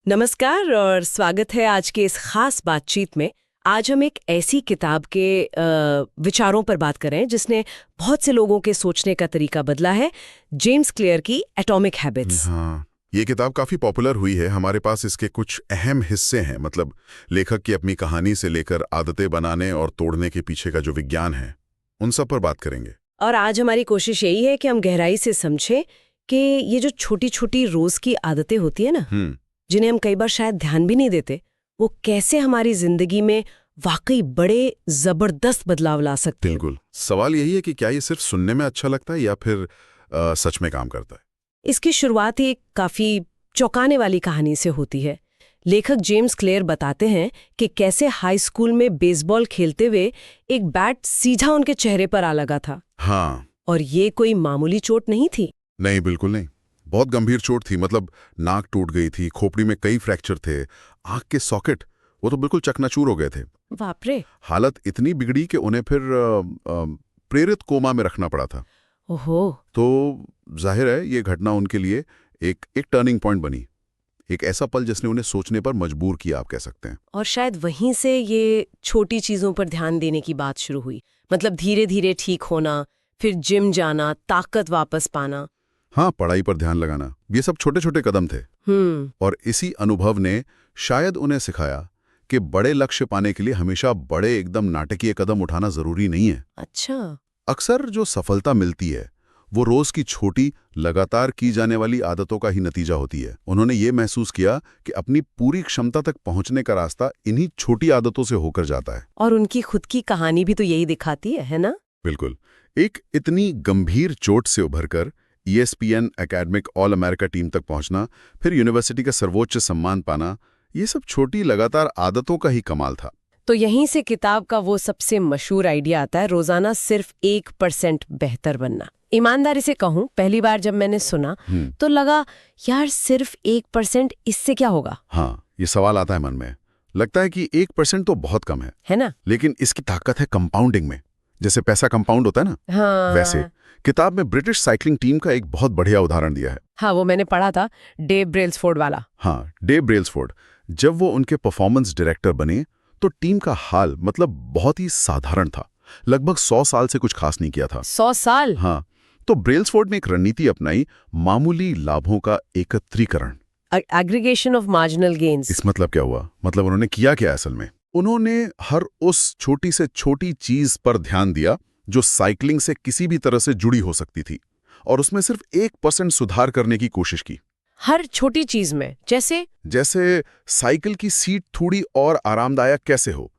नमस्कार और स्वागत है आज के इस खास बातचीत में। आज हम एक ऐसी किताब के विचारों पर बात कर रहे हैं जिसने बहुत से लोगों के सोचने का तरीका बदला है। जेम्स क्लियर की एटॉमिक हैबिट्स। हाँ, ये किताब काफी पॉपुलर हुई है। हमारे पास इसके कुछ अहम हिस्से हैं, मतलब लेखक की अपनी कहानी से लेकर आदतें बनाने और तोड़ने के पीछे का जो विज्ञान है, उन सब पर बात करेंगे। और आज हमारी कोशिश यही है कि हम गहराई से समझें कि ये जो छोटी छोटी रोज की आदतें होती है ना, जिन्हें हम कई बार शायद ध्यान भी नहीं देते, वो कैसे हमारी जिंदगी में वाकई बड़े जबरदस्त बदलाव ला सकते हैं। बिल्कुल। सवाल यही है कि क्या ये सिर्फ सुनने में अच्छा लगता है या फिर सच में काम करता है। इसकी शुरुआत ही एक काफी चौंकाने वाली कहानी से होती है। लेखक जेम्स क्लेयर बताते हैं कि कैसे हाई स्कूल में बेसबॉल खेलते हुए एक बैट सीधा उनके चेहरे पर आ लगा था। हाँ। और ये कोई मामूली चोट नहीं थी। नहीं, बिल्कुल नहीं। बहुत गंभीर चोट थी। मतलब नाक टूट गई थी, खोपड़ी में कई फ्रैक्चर थे, आंख के सॉकेट वो तो बिल्कुल चकनाचूर हो गए थे। बाप रे। हालत इतनी बिगड़ी कि उन्हें फिर प्रेरित कोमा में रखना पड़ा था। ओहो। तो जाहिर है ये घटना उनके लिए एक टर्निंग पॉइंट बनी, एक ऐसा पल जिसने उन्हें सोचने पर मजबूर किया, आप कह सकते हैं। और शायद वहीं से ये छोटी चीजों पर ध्यान देने की बात शुरू हुई। मतलब धीरे धीरे ठीक होना, फिर जिम जाना, ताकत वापस पाना। हाँ, पढ़ाई पर ध्यान लगाना, ये सब छोटे छोटे कदम थे। और इसी अनुभव ने शायद उन्हें सिखाया कि बड़े लक्ष्य पाने के लिए हमेशा बड़े एकदम नाटकीय कदम उठाना जरूरी नहीं है। अच्छा। अक्सर जो सफलता मिलती है वो रोज की छोटी लगातार की जाने वाली आदतों का ही नतीजा होती है। उन्होंने ये महसूस किया कि अपनी पूरी क्षमता तक पहुंचने का रास्ता इन्हीं छोटी आदतों से होकर जाता है। और उनकी खुद की कहानी भी तो यही दिखाती है ना? बिल्कुल। एक इतनी गंभीर चोट से उभरकर ESPN academic all America team तक पहुंचना, फिर यूनिवर्सिटी का सर्वोच्च सम्मान पाना, ये सब छोटी लगातार आदतों का ही कमाल था। तो यहीं से किताब का वो सबसे मशहूर आइडिया आता है, रोजाना सिर्फ 1% बेहतर बनना। ईमानदारी से कहूं, पहली बार जब मैंने सुना तो लगा यार सिर्फ 1%, इससे क्या होगा? हाँ, ये सवाल आता है मन में। लगता है कि 1% तो बहुत कम है ना? लेकिन इसकी ताकत है कंपाउंडिंग में। जैसे पैसा कंपाउंड होता है ना, हाँ। वैसे किताब में ब्रिटिश साइकिलिंग टीम का एक बहुत बढ़िया उदाहरण दिया है। हाँ, वो मैंने पढ़ा था, डेव ब्रेल्सफोर्ड वाला। हाँ, डेव ब्रेल्सफोर्ड। जब वो उनके परफॉर्मेंस डायरेक्टर बने तो टीम का हाल मतलब बहुत ही साधारण था। लगभग 100 साल से कुछ खास नहीं किया था। 100 साल? हाँ। तो ब्रेल्सफोर्ड ने एक रणनीति अपनाई, मामूली लाभों का एकत्रीकरण। Aggregation of marginal gains. इस मतलब क्या हुआ? मतलब उन्होंने किया क्या असल में? उन्होंने हर उस छोटी से छोटी चीज पर ध्यान दिया जो साइकिलिंग से किसी भी तरह से जुड़ी हो सकती थी, और उसमें सिर्फ 1% सुधार करने की कोशिश की। हर छोटी चीज में? जैसे साइकिल की सीट थोड़ी और आरामदायक कैसे हो,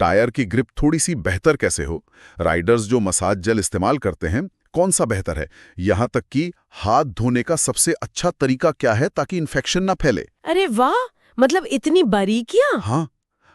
टायर की ग्रिप थोड़ी सी बेहतर कैसे हो, राइडर्स जो मसाज जेल इस्तेमाल करते हैं कौन सा बेहतर है, यहां तक कि हाथ धोने का सबसे अच्छा तरीका क्या है ताकि इन्फेक्शन ना फैले। अरे वाह, मतलब इतनी बारीकियां। हाँ,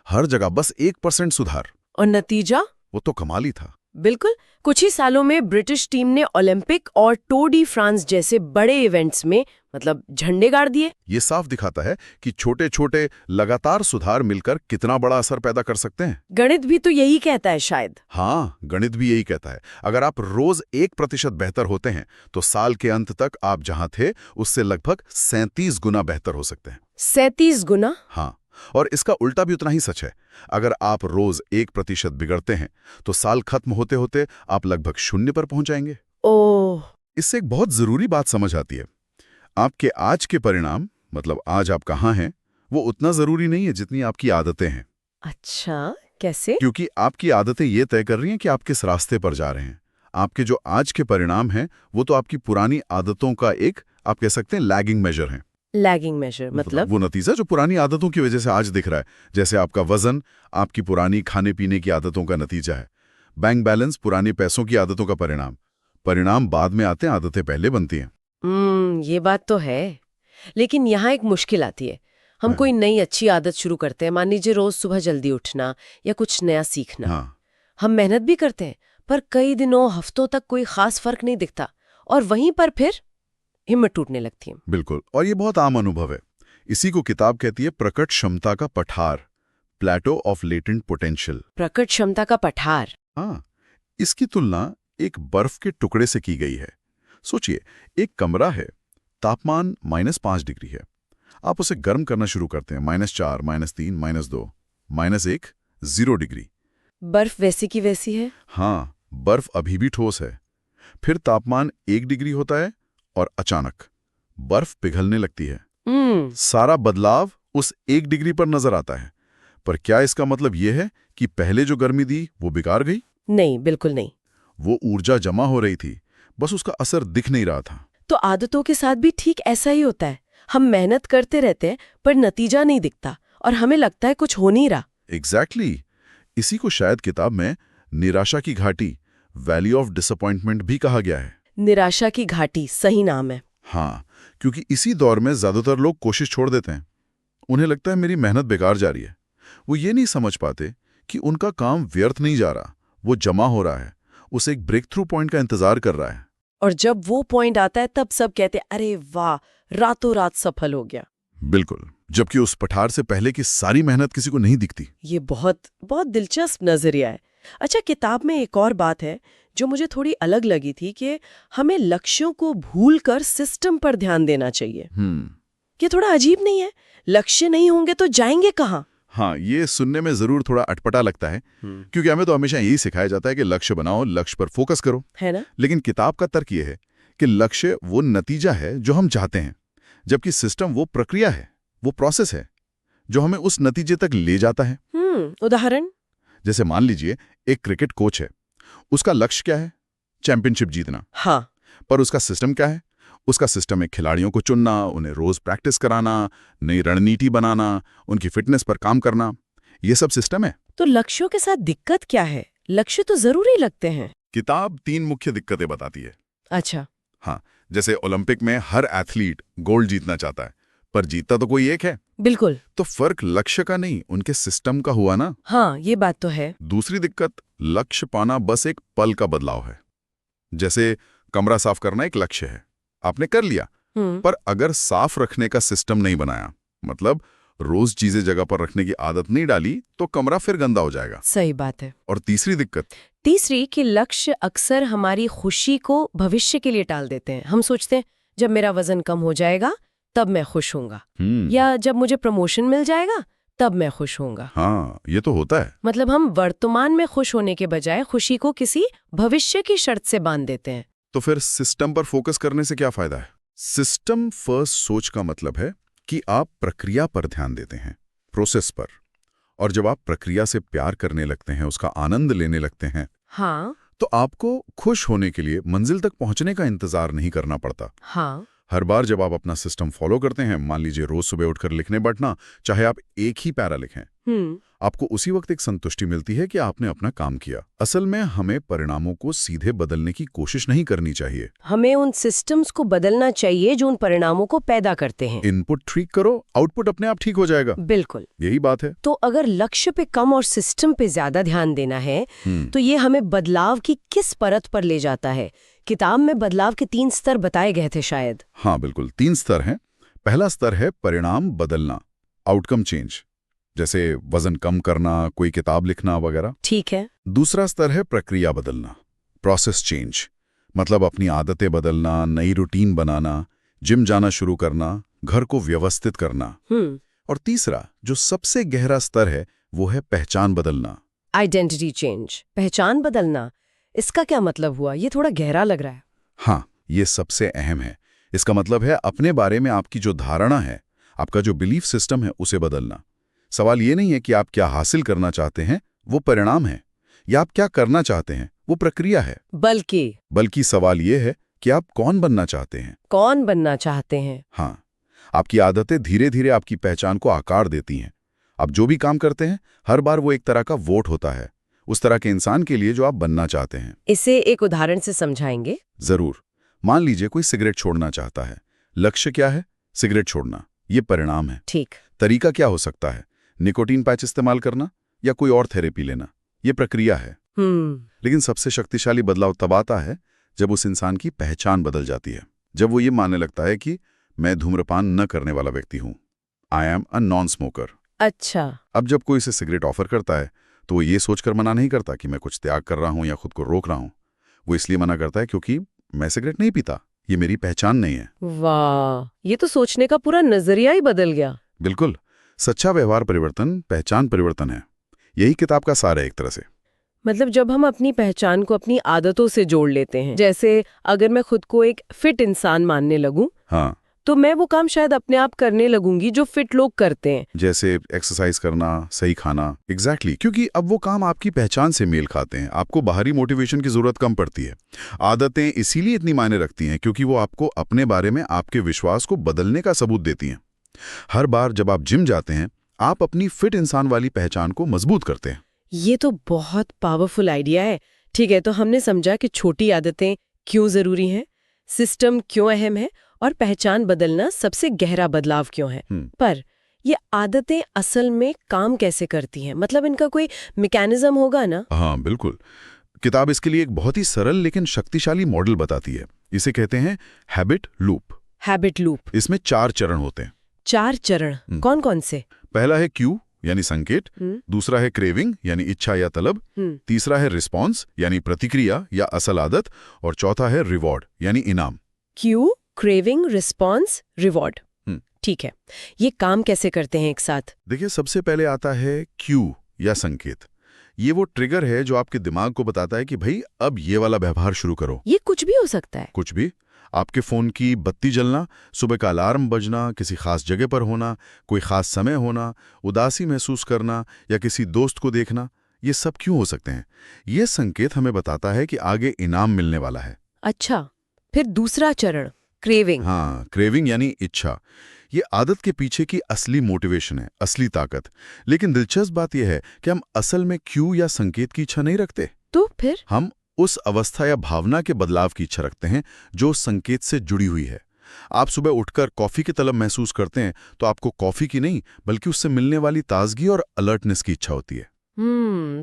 हर जगह बस 1% सुधार। और नतीजा? वो तो कमाल ही था। बिल्कुल। कुछ ही सालों में ब्रिटिश टीम ने ओलंपिक और टूर डी फ्रांस जैसे बड़े इवेंट्स में मतलब झंडे गाड़ दिए। ये साफ दिखाता है कि छोटे छोटे लगातार सुधार मिलकर कितना बड़ा असर पैदा कर सकते हैं। गणित भी तो यही कहता है शायद। हाँ, गणित भी यही कहता है। अगर आप रोज 1% बेहतर होते हैं तो साल के अंत तक आप जहां थे उससे लगभग 37 गुना बेहतर हो सकते हैं। 37 गुना? हाँ, और इसका उल्टा भी उतना ही सच है। अगर आप रोज 1% बिगड़ते हैं तो साल खत्म होते होते आप लगभग 0 पर पहुंच जाएंगे। ओह। इससे एक बहुत जरूरी बात समझ आती है। आपके आज के परिणाम, मतलब आज आप कहाँ हैं, वो उतना जरूरी नहीं है जितनी आपकी आदतें हैं। अच्छा, कैसे? क्योंकि आपकी आदतें ये तय कर रही हैं कि आप किस रास्ते पर जा रहे हैं। आपके जो आज के परिणाम हैं वो तो आपकी पुरानी आदतों का एक, आप कह सकते हैं, लैगिंग मेजर है। लैगिंग मेजर मतलब? वो नतीजा जो पुरानी आदतों की वजह से आज दिख रहा है। जैसे आपका वजन आपकी पुरानी खाने पीने की आदतों का नतीजा है। बैंक बैलेंस पुरानी पैसों की आदतों का परिणाम। परिणाम बाद में आते हैं, आदतें पहले बनती हैं। ये बात तो है। लेकिन यहाँ एक मुश्किल आती है। हम कोई नई अच्छी आदत शुरू करते हैं, मान लीजिए रोज सुबह जल्दी उठना या कुछ नया सीखना। हाँ। हम मेहनत भी करते हैं पर कई दिनों हफ्तों तक कोई खास फर्क नहीं दिखता, और वहीं पर फिर हिम्मत टूटने लगती है। बिल्कुल, और ये बहुत आम अनुभव है। इसी को किताब कहती है प्रकट क्षमता का पठार, प्लेटो ऑफ लेटेंट पोटेंशियल। प्रकट क्षमता का पठार? हाँ, इसकी तुलना एक बर्फ के टुकड़े से की गई है। सोचिए, एक कमरा है, तापमान -5 डिग्री है। आप उसे गर्म करना शुरू करते हैं, -4, -3, -2, -1, 0 डिग्री। बर्फ वैसी की वैसी है? हाँ, बर्फ अभी भी ठोस है। फिर तापमान 1 डिग्री होता है और अचानक बर्फ पिघलने लगती है। सारा बदलाव उस 1 डिग्री पर नजर आता है। पर क्या इसका मतलब यह है कि पहले जो गर्मी दी वो बेकार गई? नहीं, बिल्कुल नहीं। वो ऊर्जा जमा हो रही थी, बस उसका असर दिख नहीं रहा था। तो आदतों के साथ भी ठीक ऐसा ही होता है। हम मेहनत करते रहते हैं पर नतीजा नहीं दिखता और हमें लगता है कुछ हो नहीं रहा। एग्जैक्टली। इसी को शायद किताब में निराशा की घाटी, वैली ऑफ डिसअपॉइंटमेंट भी कहा गया है। निराशा की घाटी सही नाम है। हाँ, क्योंकि इसी दौर में ज्यादातर लोग कोशिश छोड़ देते हैं। उन्हें लगता है मेरी मेहनत बेकार जा रही है। वो ये नहीं समझ पाते कि उनका काम व्यर्थ नहीं जा रहा, वो जमा हो रहा है, उसे एक ब्रेक थ्रू पॉइंट का इंतजार कर रहा है। और जब वो पॉइंट आता है तब सब कहते हैं, अरे वाह, रातों रात सफल हो गया। बिल्कुल, जबकि उस पठार से पहले की सारी मेहनत किसी को नहीं दिखती। ये बहुत बहुत दिलचस्प नजरिया है। अच्छा, किताब में एक और बात है जो मुझे थोड़ी अलग लगी थी कि हमें लक्ष्यों को भूलकर सिस्टम पर ध्यान देना चाहिए। ये थोड़ा अजीब नहीं है? लक्ष्य नहीं होंगे तो जाएंगे कहाँ? हाँ, ये सुनने में जरूर थोड़ा अटपटा लगता है, क्योंकि हमें तो हमेशा यही सिखाया जाता है कि लक्ष्य बनाओ, लक्ष्य पर फोकस करो, है ना? लेकिन किताब का तर्क ये है कि लक्ष्य वो नतीजा है जो हम चाहते हैं, जबकि सिस्टम वो प्रक्रिया है, वो प्रोसेस है जो हमें उस नतीजे तक ले जाता है। उदाहरण? जैसे मान लीजिए एक क्रिकेट कोच है, उसका लक्ष्य क्या है? चैंपियनशिप जीतना। हाँ। पर उसका सिस्टम क्या है? उसका सिस्टम है खिलाड़ियों को चुनना, उन्हें रोज प्रैक्टिस कराना, नई रणनीति बनाना, उनकी फिटनेस पर काम करना। ये सब सिस्टम है। तो लक्ष्यों के साथ दिक्कत क्या है? लक्ष्य तो जरूरी लगते हैं। किताब 3 मुख्य दिक्कतें बताती है। अच्छा। हाँ, जैसे ओलंपिक में हर एथलीट गोल्ड जीतना चाहता है, पर जीतता तो कोई एक है। बिल्कुल। तो फर्क लक्ष्य का नहीं, उनके सिस्टम का हुआ ना। हाँ, ये बात तो है। दूसरी दिक्कत, लक्ष्य पाना बस एक पल का बदलाव है। जैसे कमरा साफ करना एक लक्ष्य है, आपने कर लिया, पर अगर साफ रखने का सिस्टम नहीं बनाया, मतलब रोज चीजें जगह पर रखने की आदत नहीं डाली, तो कमरा फिर गंदा हो जाएगा। सही बात है। और तीसरी दिक्कत? तीसरी कि लक्ष्य अक्सर हमारी खुशी को भविष्य के लिए टाल देते हैं। हम सोचते हैं जब मेरा वजन कम हो जाएगा तब मैं खुश होऊंगा, या जब मुझे प्रमोशन मिल जाएगा तब मैं खुश होऊंगा। हाँ, ये तो होता है। मतलब हम वर्तमान में खुश होने के बजाय खुशी को किसी भविष्य की शर्त से बांध देते हैं। तो फिर सिस्टम पर फोकस करने से क्या फायदा है? सिस्टम फर्स्ट सोच का मतलब है कि आप प्रक्रिया पर ध्यान देते हैं, प्रोसेस पर। और जब आप प्रक्रिया से प्यार करने लगते हैं, उसका आनंद लेने लगते हैं, हाँ, तो आपको खुश होने के लिए मंजिल तक पहुंचने का इंतजार नहीं करना पड़ता। हाँ। हर बार जब आप अपना सिस्टम फॉलो करते हैं, मान लीजिए रोज सुबह उठकर लिखने बैठना, चाहे आप एक ही पैरा लिखें, आपको उसी वक्त एक संतुष्टि मिलती है कि आपने अपना काम किया। असल में हमें परिणामों को सीधे बदलने की कोशिश नहीं करनी चाहिए। हमें उन सिस्टम्स को बदलना चाहिए जो उन परिणामों को पैदा करते हैं। इनपुट ठीक करो, आउटपुट अपने आप ठीक हो जाएगा। बिल्कुल, यही बात है। तो अगर लक्ष्य पे कम और सिस्टम पे ज्यादा ध्यान देना है, तो ये हमें बदलाव की किस परत पर ले जाता है? किताब में बदलाव के 3 स्तर बताए गए थे शायद। हाँ बिल्कुल, 3 स्तर हैं। पहला स्तर है परिणाम बदलना, आउटकम चेंज, जैसे वजन कम करना, कोई किताब लिखना वगैरह। ठीक है। दूसरा स्तर है प्रक्रिया बदलना, प्रोसेस चेंज, मतलब अपनी आदतें बदलना, नई रूटीन बनाना, जिम जाना शुरू करना, घर को व्यवस्थित करना। और तीसरा जो सबसे गहरा स्तर है वो है पहचान बदलना, आइडेंटिटी चेंज। पहचान बदलना, इसका क्या मतलब हुआ? ये थोड़ा गहरा लग रहा है। हाँ, ये सबसे अहम है। इसका मतलब है अपने बारे में आपकी जो धारणा है, आपका जो बिलीफ सिस्टम है, उसे बदलना। सवाल ये नहीं है कि आप क्या हासिल करना चाहते हैं, वो परिणाम है, या आप क्या करना चाहते हैं, वो प्रक्रिया है। बल्कि सवाल ये है कि आप कौन बनना चाहते हैं। कौन बनना चाहते हैं? हाँ, आपकी आदतें धीरे धीरे आपकी पहचान को आकार देती हैं। आप जो भी काम करते हैं, हर बार वो एक तरह का वोट होता है उस तरह के इंसान के लिए जो आप बनना चाहते हैं। इसे एक उदाहरण से समझाएंगे? जरूर। मान लीजिए कोई सिगरेट छोड़ना चाहता है। लक्ष्य क्या है? सिगरेट छोड़ना। ये परिणाम है। ठीक। तरीका क्या हो सकता है? निकोटीन पैच इस्तेमाल करना या कोई और थेरेपी लेना। ये प्रक्रिया है। लेकिन सबसे शक्तिशाली बदलाव तब आता है जब उस इंसान की पहचान बदल जाती है, जब वो ये मानने लगता है कि मैं धूम्रपान न करने वाला व्यक्ति हूँ। I am a non smoker. अच्छा। अब जब कोई इसे सिगरेट ऑफर करता है तो वो ये सोचकर मना नहीं करता कि मैं कुछ त्याग कर रहा हूं या खुद को रोक रहा हूं। वो इसलिए मना करता है क्योंकि मैं सिगरेट नहीं पीता ये मेरी पहचान नहीं है। वाह, ये तो सोचने का पूरा नजरिया ही बदल गया। बिल्कुल, सच्चा व्यवहार परिवर्तन पहचान परिवर्तन है। यही किताब का सार है एक तरह से। मतलब जब हम अपनी पहचान को अपनी आदतों से जोड़ लेते हैं, जैसे अगर मैं खुद को एक फिट इंसान मानने लगूं, हाँ, तो मैं वो काम शायद अपने आप करने लगूंगी जो फिट लोग करते हैं। जैसे एक्सरसाइज करना, सही खाना। एग्जैक्टली, क्योंकि अब वो काम आपकी पहचान से मेल खाते हैं, आपको बाहरी मोटिवेशन की जरूरत कम पड़ती है। आदतें इसीलिए इतनी मायने रखती हैं क्योंकि वो आपको अपने बारे में आपके विश्वास को बदलने का सबूत देती हैं। हर बार जब आप जिम जाते हैं, आप अपनी फिट इंसान वाली पहचान को मजबूत करते हैं। ये तो बहुत पावरफुल आइडिया है। ठीक है, तो हमने समझा कि छोटी आदतें क्यों जरूरी हैं, सिस्टम क्यों अहम है और पहचान बदलना सबसे गहरा बदलाव क्यों है। पर ये आदतें असल में काम कैसे करती हैं? मतलब इनका कोई मैकेनिज्म होगा ना? हाँ, बिल्कुल। किताब इसके लिए एक बहुत ही सरल लेकिन शक्तिशाली मॉडल बताती है। इसे कहते हैं हैबिट लूप। Habit loop. इसमें 4 चरण होते हैं। 4 चरण कौन कौन से? पहला है क्यू यानी संकेत, दूसरा है क्रेविंग यानी इच्छा या तलब, तीसरा है रिस्पॉन्स यानी प्रतिक्रिया या असल आदत, और चौथा है रिवॉर्ड यानी इनाम। Q, craving, response, reward. ठीक है, ये काम कैसे करते हैं एक साथ? देखिए, सबसे पहले आता है क्यू या संकेत। ये वो ट्रिगर है जो आपके दिमाग को बताता है कि भाई अब ये वाला व्यवहार शुरू करो। ये कुछ भी हो सकता है। कुछ भी। आपके फोन की बत्ती जलना, सुबह का अलार्म बजना, किसी खास जगह पर होना, कोई खास समय होना, उदासी महसूस करना या किसी दोस्त को देखना, ये सब क्यों हो सकते हैं? ये संकेत हमें बताता है कि आगे इनाम मिलने वाला है। अच्छा, फिर दूसरा चरण क्रेविंग। हाँ, क्रेविंग यानी इच्छा। ये आदत के पीछे की असली मोटिवेशन है, असली ताकत। लेकिन दिलचस्प बात यह है कि हम असल में क्यू या संकेत की इच्छा नहीं रखते। तो फिर हम उस अवस्था या भावना के बदलाव की इच्छा रखते हैं जो उस संकेत से जुड़ी हुई है। आप सुबह उठकर कॉफी की तलब महसूस करते हैं तो आपको कॉफी की नहीं बल्कि उससे मिलने वाली ताजगी और अलर्टनेस की इच्छा होती है।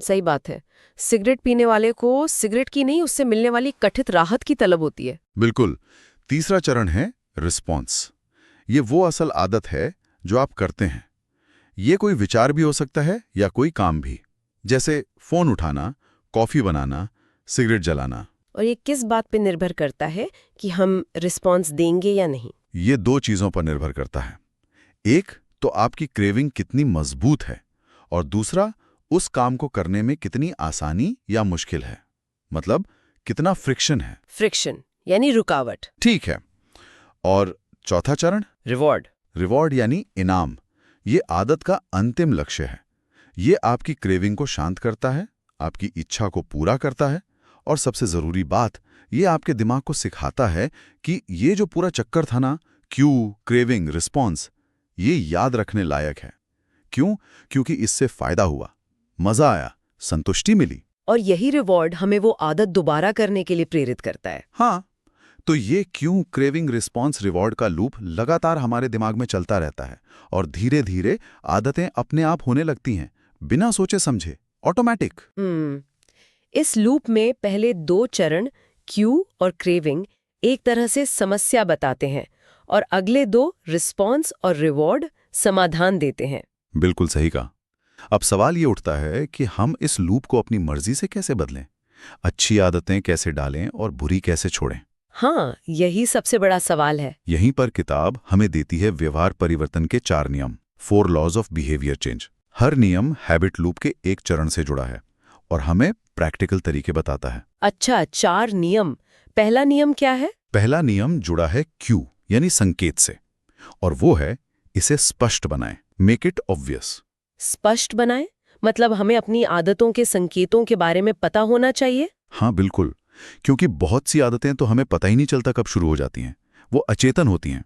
सही बात है। सिगरेट पीने वाले को सिगरेट की नहीं, उससे मिलने वाली कथित राहत की तलब होती है। बिल्कुल। तीसरा चरण है रिस्पॉन्स। ये वो असल आदत है जो आप करते हैं। ये कोई विचार भी हो सकता है या कोई काम भी, जैसे फोन उठाना, कॉफी बनाना, सिगरेट जलाना। और ये किस बात पे निर्भर करता है कि हम रिस्पॉन्स देंगे या नहीं? ये 2 चीजों पर निर्भर करता है। एक तो आपकी क्रेविंग कितनी मजबूत है और दूसरा उस काम को करने में कितनी आसानी या मुश्किल है, मतलब कितना फ्रिक्शन है। फ्रिक्शन यानी रुकावट। ठीक है। और चौथा चरण रिवॉर्ड। रिवॉर्ड यानी इनाम। ये आदत का अंतिम लक्ष्य है। ये आपकी क्रेविंग को शांत करता है, आपकी इच्छा को पूरा करता है और सबसे जरूरी बात, ये आपके दिमाग को सिखाता है कि ये जो पूरा चक्कर था ना, क्यू, क्रेविंग, रिस्पॉन्स, ये याद रखने लायक है। क्यों? क्योंकि इससे फायदा हुआ, मजा आया, संतुष्टि मिली। और यही रिवॉर्ड हमें वो आदत दोबारा करने के लिए प्रेरित करता है। हाँ, तो ये क्यों, क्रेविंग, रिस्पॉन्स, रिवॉर्ड का लूप लगातार हमारे दिमाग में चलता रहता है और धीरे धीरे आदतें अपने आप होने लगती हैं, बिना सोचे समझे, ऑटोमेटिक। इस लूप में पहले 2 चरण क्यू और क्रेविंग एक तरह से समस्या बताते हैं और अगले 2 रिस्पॉन्स और रिवॉर्ड समाधान देते हैं। बिल्कुल सही कहा। अब सवाल ये उठता है कि हम इस लूप को अपनी मर्जी से कैसे बदलें, अच्छी आदतें कैसे डालें और बुरी कैसे छोड़ें। हाँ, यही सबसे बड़ा सवाल है। यहीं पर किताब हमें देती है व्यवहार परिवर्तन के 4 नियम, 4 लॉज ऑफ बिहेवियर चेंज। हर नियम हैबिट लूप के एक चरण से जुड़ा है और हमें प्रैक्टिकल तरीके बताता है। अच्छा, 4 नियम। पहला नियम क्या है? पहला नियम जुड़ा है क्यू यानी संकेत से, और वो है इसे स्पष्ट बनाएं, मेक इट ऑब्वियस। स्पष्ट बनाएं मतलब हमें अपनी आदतों के संकेतों के बारे में पता होना चाहिए। हाँ बिल्कुल, क्योंकि बहुत सी आदतें तो हमें पता ही नहीं चलता कब शुरू हो जाती हैं, वो अचेतन होती हैं।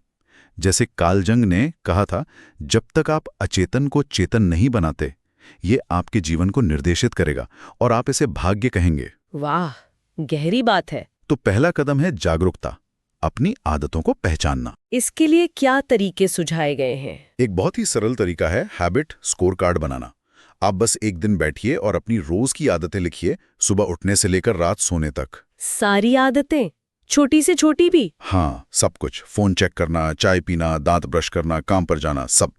जैसे कार्ल जंग ने कहा था, जब तक आप अचेतन को चेतन नहीं बनाते, ये आपके जीवन को निर्देशित करेगा और आप इसे भाग्य कहेंगे। वाह, गहरी बात है। तो पहला कदम है जागरूकता, अपनी आदतों को पहचानना। इसके लिए क्या तरीके सुझाए गए हैं? एक बहुत ही सरल तरीका है हैबिट स्कोर कार्ड बनाना। आप बस एक दिन बैठिए और अपनी रोज की आदतें लिखिए, सुबह उठने से लेकर रात सोने तक। सारी आदतें, छोटी से छोटी भी? हाँ, सब कुछ। फोन चेक करना, चाय पीना, दांत ब्रश करना, काम पर जाना, सब।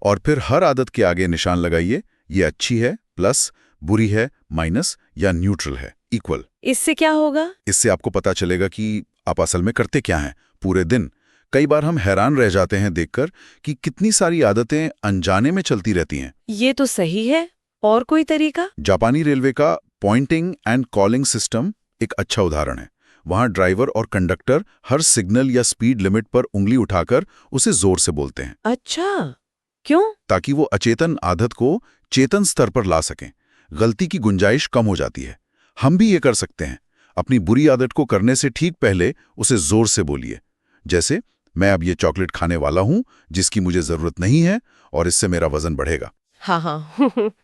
और फिर हर आदत के आगे निशान लगाइए, ये अच्छी है प्लस, बुरी है माइनस या न्यूट्रल है इक्वल। इससे क्या होगा? इससे आपको पता चलेगा कि आप असल में करते क्या हैं पूरे दिन। कई बार हम हैरान रह जाते हैं देखकर कि कितनी सारी आदतें अनजाने में चलती रहती हैं। ये तो सही है। और कोई तरीका? जापानी रेलवे का पॉइंटिंग एंड कॉलिंग सिस्टम एक अच्छा उदाहरण है। वहां ड्राइवर और कंडक्टर हर सिग्नल या स्पीड लिमिट पर उंगली उठाकर उसे जोर से बोलते हैं। अच्छा, क्यों? ताकि वो अचेतन आदत को चेतन स्तर पर ला सकें। गलती की गुंजाइश कम हो जाती है। हम भी ये कर सकते हैं। अपनी बुरी आदत को करने से ठीक पहले उसे जोर से बोलिए। जैसे, मैं अब ये चॉकलेट खाने वाला हूं जिसकी मुझे जरूरत नहीं है और इससे मेरा वजन बढ़ेगा। हाँ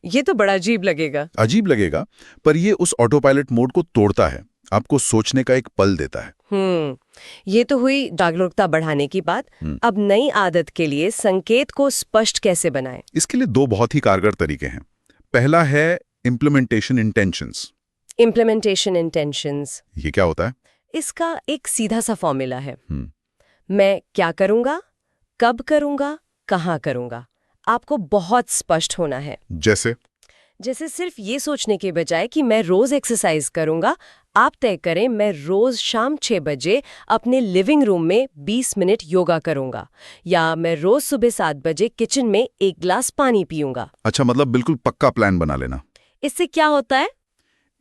ये तो बड़ा अजीब लगेगा। अजीब लगेगा, पर ये उस ऑटो पायलट मोड को तोड़ता है, आपको सोचने का एक पल देता है। ये तो हुई जागरूकता बढ़ाने की बात। अब नई आदत के लिए संकेत को स्पष्ट कैसे बनाएं? इसके लिए दो बहुत ही कारगर तरीके हैं। पहला है इम्प्लीमेंटेशन इंटेंशंस। इम्प्लीमेंटेशन इंटेंशंस, ये क्या होता है? इसका एक सीधा सा फॉर्मूला है। मैं क्या करूंगा, कब करूंगा, कहाँ करूंगा। आपको बहुत स्पष्ट होना है। जैसे सिर्फ ये सोचने के बजाय कि मैं रोज एक्सरसाइज करूंगा, आप तय करें मैं रोज शाम 6 बजे अपने लिविंग रूम में 20 मिनट योगा करूंगा, या मैं रोज सुबह 7 बजे किचन में 1 गिलास पानी पीऊंगा। अच्छा, मतलब बिल्कुल पक्का प्लान बना लेना। इससे क्या होता है?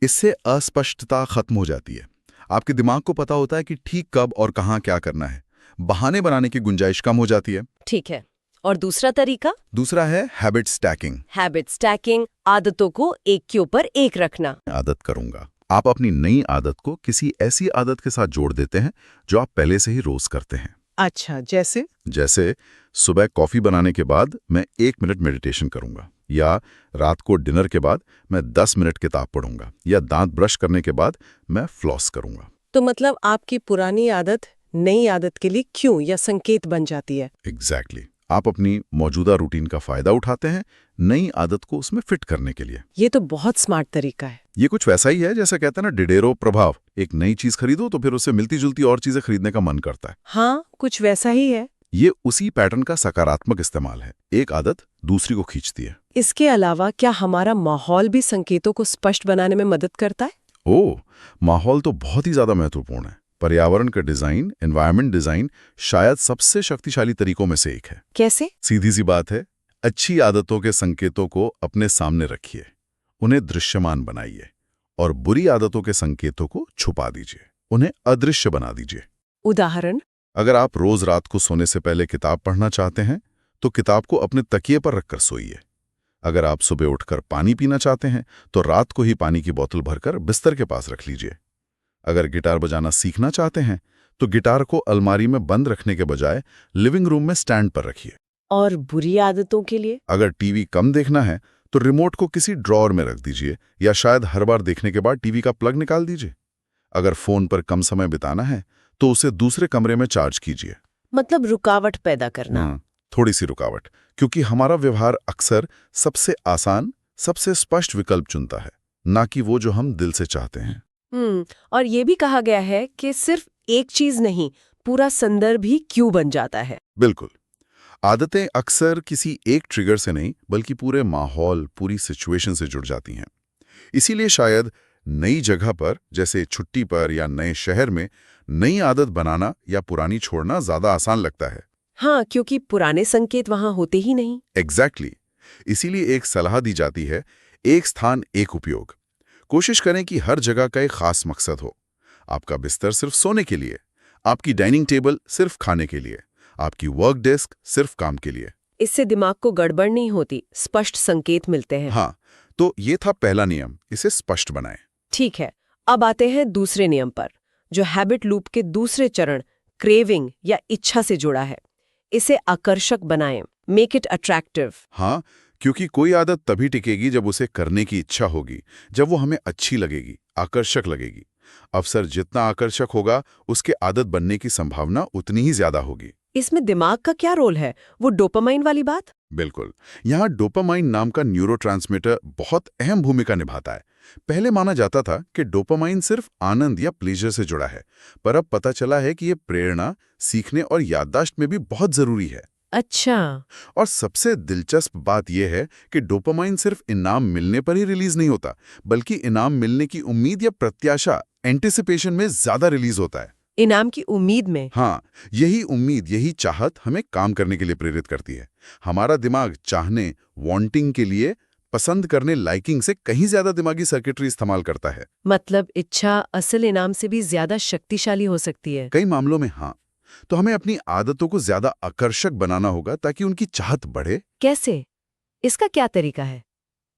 इससे अस्पष्टता खत्म हो जाती है। आपके दिमाग को पता होता है कि ठीक कब और कहाँ क्या करना है। बहाने बनाने की गुंजाइश कम हो जाती है। ठीक है। और दूसरा तरीका? दूसरा है हैबिट स्टैकिंग। हैबिट स्टैकिंग, आदतों को एक के ऊपर एक रखना। आदत करूंगा। आप अपनी नई आदत को किसी ऐसी आदत के साथ जोड़ देते हैं जो आप पहले से ही रोज करते हैं। अच्छा, जैसे सुबह कॉफी बनाने के बाद मैं 1 मिनट मेडिटेशन करूंगा, या रात को डिनर के बाद मैं 10 मिनट किताब पढ़ूंगा, या दांत ब्रश करने के बाद मैं फ्लॉस करूंगा। तो मतलब आपकी पुरानी आदत नई आदत के लिए क्यों या संकेत बन जाती है। एग्जैक्टली। आप अपनी मौजूदा रूटीन का फायदा उठाते हैं नई आदत को उसमें फिट करने के लिए। ये तो बहुत स्मार्ट तरीका है। ये कुछ वैसा ही है जैसा कहते हैं ना, डिडेरो प्रभाव। एक नई चीज खरीदो तो फिर उससे मिलती जुलती और चीजें खरीदने का मन करता है। हाँ, कुछ वैसा ही है। ये उसी पैटर्न का सकारात्मक इस्तेमाल है। एक आदत दूसरी को खींचती है। इसके अलावा क्या हमारा माहौल भी संकेतों को स्पष्ट बनाने में मदद करता है? माहौल तो बहुत ही ज्यादा महत्वपूर्ण है। पर्यावरण का डिजाइन, एनवायरनमेंट डिजाइन शायद सबसे शक्तिशाली तरीकों में से एक है। कैसे? सीधी सी बात है, अच्छी आदतों के संकेतों को अपने सामने रखिए, उन्हें दृश्यमान बनाइए, और बुरी आदतों के संकेतों को छुपा दीजिए, उन्हें अदृश्य बना दीजिए। उदाहरण? अगर आप रोज रात को सोने से पहले किताब पढ़ना चाहते हैं तो किताब को अपने तकिए पर रखकर सोइए। अगर आप सुबह उठकर पानी पीना चाहते हैं तो रात को ही पानी की बोतल भरकर बिस्तर के पास रख लीजिए। अगर गिटार बजाना सीखना चाहते हैं तो गिटार को अलमारी में बंद रखने के बजाय लिविंग रूम में स्टैंड पर रखिए। और बुरी आदतों के लिए? अगर टीवी कम देखना है तो रिमोट को किसी ड्रॉअर में रख दीजिए, या शायद हर बार देखने के बाद टीवी का प्लग निकाल दीजिए। अगर फोन पर कम समय बिताना है तो उसे दूसरे कमरे में चार्ज कीजिए। मतलब रुकावट पैदा करना। थोड़ी सी रुकावट, क्योंकि हमारा व्यवहार अक्सर सबसे आसान, सबसे स्पष्ट विकल्प चुनता है, ना कि वो जो हम दिल से चाहते हैं। और ये भी कहा गया है कि सिर्फ एक चीज नहीं, पूरा संदर्भ ही क्यों बन जाता है। बिल्कुल। आदतें अक्सर किसी एक ट्रिगर से नहीं बल्कि पूरे माहौल, पूरी सिचुएशन से जुड़ जाती हैं। इसीलिए शायद नई जगह पर, जैसे छुट्टी पर या नए शहर में, नई आदत बनाना या पुरानी छोड़ना ज्यादा आसान लगता है। हाँ, क्योंकि पुराने संकेत वहां होते ही नहीं। एग्जैक्टली। इसीलिए एक सलाह दी जाती है, एक स्थान एक उपयोग। कोशिश करें कि हर जगह का एक खास मकसद हो। आपका बिस्तर सिर्फ सोने के लिए, आपकी डाइनिंग टेबल सिर्फ खाने के लिए, आपकी वर्क डेस्क सिर्फ काम के लिए। इससे दिमाग को गड़बड़ नहीं होती, स्पष्ट संकेत मिलते हैं। हाँ, तो ये था पहला नियम, इसे स्पष्ट बनाएं। ठीक है, अब आते हैं दूसरे नियम पर, जो हैबिट लूप के दूसरे चरण, क्रेविंग या इच्छा से जुड़ा है। इसे आकर्षक बनाएं, मेक इट अट्रैक्टिव। हाँ, क्योंकि कोई आदत तभी टिकेगी जब उसे करने की इच्छा होगी, जब वो हमें अच्छी लगेगी, आकर्षक लगेगी। अवसर जितना आकर्षक होगा, उसके आदत बनने की संभावना उतनी ही ज्यादा होगी। इसमें दिमाग का क्या रोल है, वो डोपामाइन वाली बात? बिल्कुल। यहाँ डोपामाइन नाम का न्यूरोट्रांसमीटर बहुत अहम भूमिका निभाता है। पहले माना जाता था कि डोपामाइन सिर्फ आनंद या प्लेजर से जुड़ा है, पर अब पता चला है कि ये प्रेरणा, सीखने और याददाश्त में भी बहुत जरूरी है। अच्छा। और सबसे दिलचस्प बात यह है कि डोपामाइन सिर्फ इनाम मिलने पर ही रिलीज नहीं होता, बल्कि इनाम मिलने की उम्मीद या प्रत्याशा एंटिसिपेशन में ज्यादा रिलीज होता है। इनाम की उम्मीद में। हाँ, यही उम्मीद, यही चाहत हमें काम करने के लिए प्रेरित करती है। हमारा दिमाग चाहने, वांटिंग के लिए, पसंद करने, लाइकिंग से कहीं ज्यादा दिमागी सर्किटरी इस्तेमाल करता है। मतलब इच्छा असल इनाम से भी ज्यादा शक्तिशाली हो सकती है। कई मामलों में हाँ। तो हमें अपनी आदतों को ज्यादा आकर्षक बनाना होगा ताकि उनकी चाहत बढ़े। कैसे? इसका क्या तरीका है?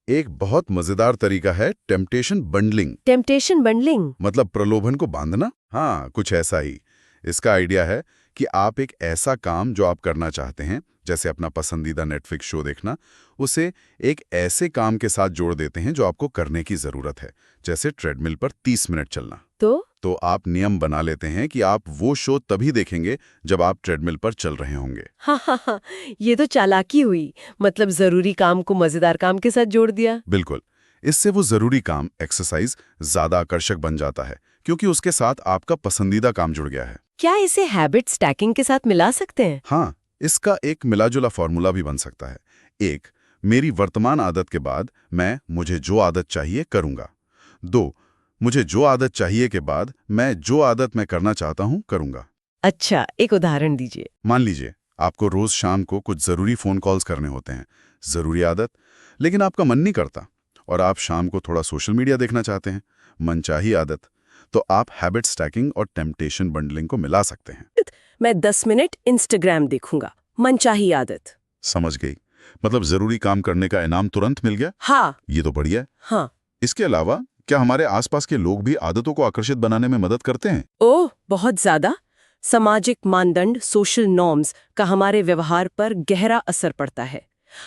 एक बहुत मजेदार तरीका है टेम्पटेशन बंडलिंग। टेम्पटेशन बंडलिंग मतलब प्रलोभन को बांधना। हाँ, कुछ ऐसा ही। इसका आइडिया है कि आप एक ऐसा काम जो आप करना चाहते हैं, जैसे अपना पसंदीदा नेटफ्लिक्स शो देखना, उसे एक ऐसे काम के साथ जोड़ देते हैं जो आपको करने की जरूरत है, जैसे ट्रेडमिल पर 30 मिनट चलना। तो आप नियम बना लेते हैं कि आप वो शो तभी देखेंगे जब आप ट्रेडमिल पर चल रहे होंगे। हाँ, ये तो चालाकी हुई। मतलब जरूरी काम को मजेदार काम के साथ जोड़ दिया। बिल्कुल। इससे वो जरूरी काम, एक्सरसाइज, ज्यादा आकर्षक बन जाता है क्योंकि उसके साथ आपका पसंदीदा काम जुड़ गया है। क्या इसे हैबिट स्टैकिंग के साथ मिला सकते हैं? हाँ, इसका एक मिलाजुला फॉर्मूला भी बन सकता है। 1. मेरी वर्तमान आदत के बाद मुझे जो आदत चाहिए करूंगा। 2. मुझे जो आदत चाहिए के बाद मैं जो आदत मैं करना चाहता हूं करूंगा। अच्छा, एक उदाहरण दीजिए। मान लीजिए आपको रोज शाम को कुछ जरूरी फोन कॉल्स करने होते हैं, जरूरी आदत, लेकिन आपका मन नहीं करता और आप शाम को थोड़ा सोशल मीडिया देखना चाहते हैं, मनचाही आदत। तो आप हैबिट स्टैकिंग और टेम्पटेशन बंडलिंग को मिला सकते हैं। मैं 10 मिनट इंस्टाग्राम देखूंगा, मनचाही आदत। समझ गई। मतलब जरूरी काम करने का इनाम तुरंत मिल गया। हाँ। ये तो बढ़िया है। हाँ। इसके अलावा क्या हमारे आसपास के लोग भी आदतों को आकर्षित बनाने में मदद करते हैं? ओह, बहुत ज्यादा। सामाजिक मानदंड, सोशल नॉर्म्स का हमारे व्यवहार पर गहरा असर पड़ता है।